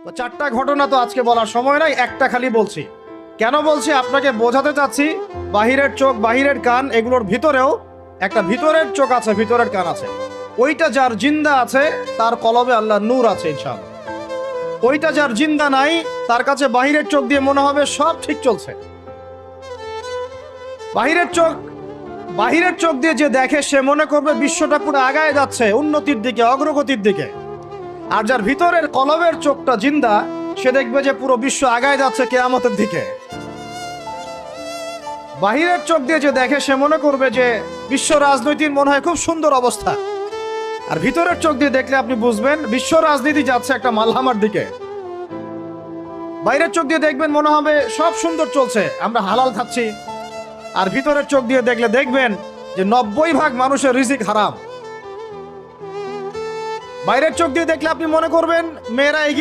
তো চারটা ঘটনা তো আজকে বলার সময় নাই, একটা খালি বলছি। কেন বলছি আপনাকে বোঝাতে চাচ্ছি, বাহিরের চোখ বাহিরের কান এগুলোর ভিতরেও একটা ভিতরের চোখ আছে, ভিতরের কান আছে। ওইটা যার জিন্দা আছে তার কলবে আল্লাহ নূর আছে ইনশাআল্লাহ। ওইটা যার জিন্দা নাই তার কাছে বাহিরের চোখ দিয়ে মনে হবে সব ঠিক চলছে। বাহিরের চোখ দিয়ে যে দেখে সে মনে করবে বিশ্বটা পুরো আগায় যাচ্ছে উন্নতির দিকে, অগ্রগতির দিকে। আর যার ভিতরের কলবের চোখটা জিন্দা সে দেখবে যে পুরো বিশ্ব আগায় যাচ্ছে কিয়ামতের দিকে। বাহিরের চোখ দিয়ে যে দেখে সে মনে করবে যে বিশ্ব রাজনীতির মনে হয় খুব সুন্দর অবস্থা। আর ভিতরের চোখ দিয়ে দেখলে আপনি বুঝবেন বিশ্ব রাজনীতি যাচ্ছে একটা মালহামার দিকে। বাইরের চোখ দিয়ে দেখবেন মনে হবে সব সুন্দর চলছে, আমরা হালাল খাচ্ছি। আর ভিতরের চোখ দিয়ে দেখলে দেখবেন যে 90% মানুষের রিজিক হারাম। বাইরের চোখ দিয়ে দেখলে আপনি মনে করবেন মেয়েরা